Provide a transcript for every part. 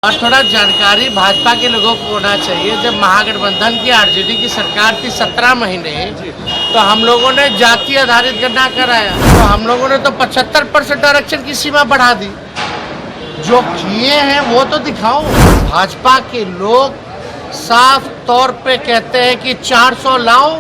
और थोड़ा जानकारी भाजपा के लोगों को होना चाहिए। जब महागठबंधन की आरजेडी की सरकार थी 17 महीने, तो हम लोगों ने जाति आधारित गणना कराया, तो हम लोगों ने तो 75% आरक्षण की सीमा बढ़ा दी। जो किए हैं वो तो दिखाओ। भाजपा के लोग साफ तौर पे कहते हैं कि 400 लाओ,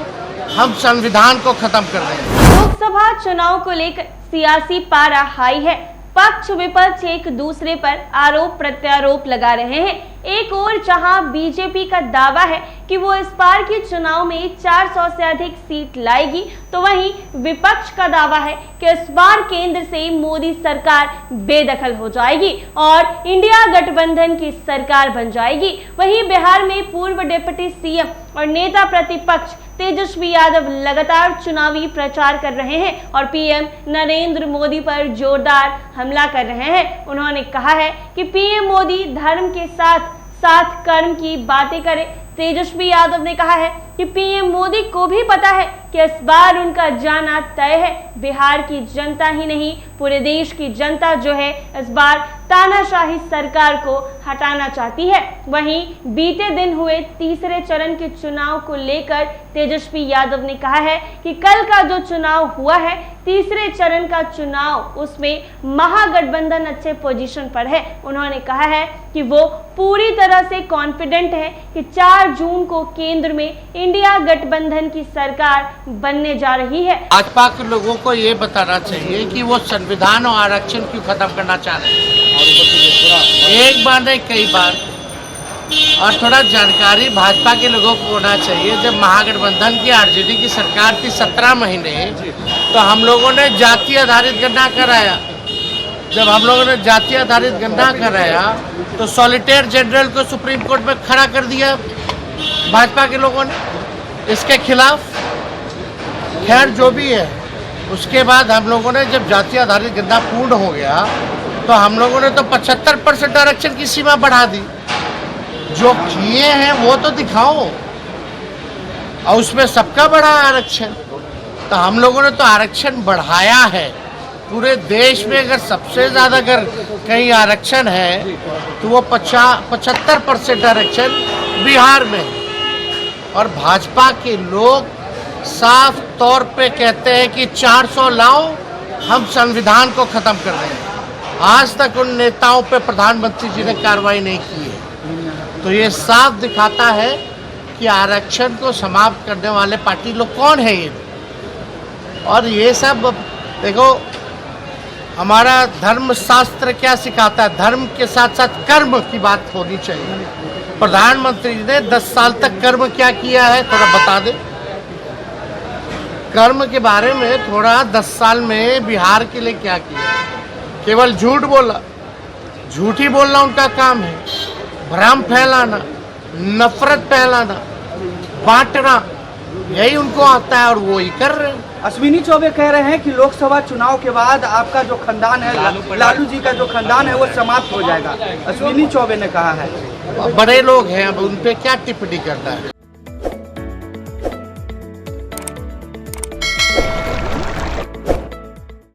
हम संविधान को खत्म कर रहे हैं। लोकसभा चुनाव को लेकर सियासी पारा हाई है। पक्ष विपक्ष एक दूसरे पर आरोप प्रत्यारोप लगा रहे हैं। एक ओर जहां बीजेपी का दावा है कि वो इस बार के चुनाव में 400 से अधिक सीट लाएगी, तो वहीं विपक्ष का दावा है कि इस बार केंद्र से मोदी सरकार बेदखल हो जाएगी और इंडिया गठबंधन की सरकार बन जाएगी। वहीं बिहार में पूर्व डिप्टी सीएम और नेता प्रतिपक्ष तेजस्वी यादव लगातार चुनावी प्रचार कर रहे हैं और पीएम नरेंद्र मोदी पर जोरदार हमला कर रहे हैं। उन्होंने कहा है कि पीएम मोदी धर्म के साथ साथ कर्म की बातें करें। तेजस्वी यादव ने कहा है कि पीएम मोदी को भी पता है कि इस बार उनका जाना तय है। बिहार की जनता ही नहीं, पूरे देश की जनता जो है इस बार तानाशाही सरकार को हटाना चाहती है। वहीं बीते दिन हुए तीसरे चरण के चुनाव को लेकर तेजस्वी यादव ने कहा है कि कल का जो चुनाव हुआ है, तीसरे चरण का चुनाव, उसमें महागठबंधन अच्छे पोजीशन पर है। उन्होंने कहा है कि वो पूरी तरह से कॉन्फिडेंट है कि 4 जून को केंद्र में इंडिया गठबंधन की सरकार बनने जा रही है। भाजपा के लोगों को ये बताना चाहिए कि वो संविधान और आरक्षण क्यों खत्म करना चाह रहे हैं। एक बार नहीं, कई बार। और थोड़ा जानकारी भाजपा के लोगों को होना चाहिए। जब महागठबंधन की आरजेडी की सरकार थी 17 महीने, तो हम लोगों ने जाति आधारित गणना कराया। जब हम लोगों ने जाति आधारित गणना कराया, तो सॉलिटेयर जनरल को सुप्रीम कोर्ट में खड़ा कर दिया भाजपा के लोगों ने इसके खिलाफ। खैर जो भी है, उसके बाद हम लोगों ने जब जाति आधारित गणना पूर्ण हो गया, तो हम लोगों ने तो 75% आरक्षण की सीमा बढ़ा दी। जो किए हैं वो तो दिखाओ, और उसमें सबका बढ़ा आरक्षण। तो हम लोगों ने तो आरक्षण बढ़ाया है। पूरे देश में अगर सबसे ज़्यादा अगर कहीं आरक्षण है, तो वो 75% आरक्षण बिहार में है। और भाजपा के लोग साफ तौर पे कहते हैं कि 400 लाओ, हम संविधान को खत्म कर रहे हैं। आज तक उन नेताओं पे प्रधानमंत्री जी ने कार्रवाई नहीं की है। तो ये साफ दिखाता है कि आरक्षण को समाप्त करने वाले पार्टी लोग कौन है ये। और ये सब देखो, हमारा धर्म शास्त्र क्या सिखाता है, धर्म के साथ साथ कर्म की बात होनी चाहिए। प्रधानमंत्री जी ने 10 साल तक कर्म क्या किया है, थोड़ा बता दें। कर्म के बारे में थोड़ा 10 साल में बिहार के लिए क्या किया। केवल झूठ बोला, झूठी बोलना उनका काम है। भ्रम फैलाना, नफरत फैलाना, बांटना, यही उनको आता है और वो ही कर रहे हैं। अश्विनी चौबे कह रहे हैं कि लोकसभा चुनाव के बाद आपका जो खानदान है, लालू जी का जो खानदान है, वो समाप्त हो जाएगा। अश्विनी चौबे ने कहा है। बड़े लोग हैं, अब उन पे क्या टिप्पणी करना है।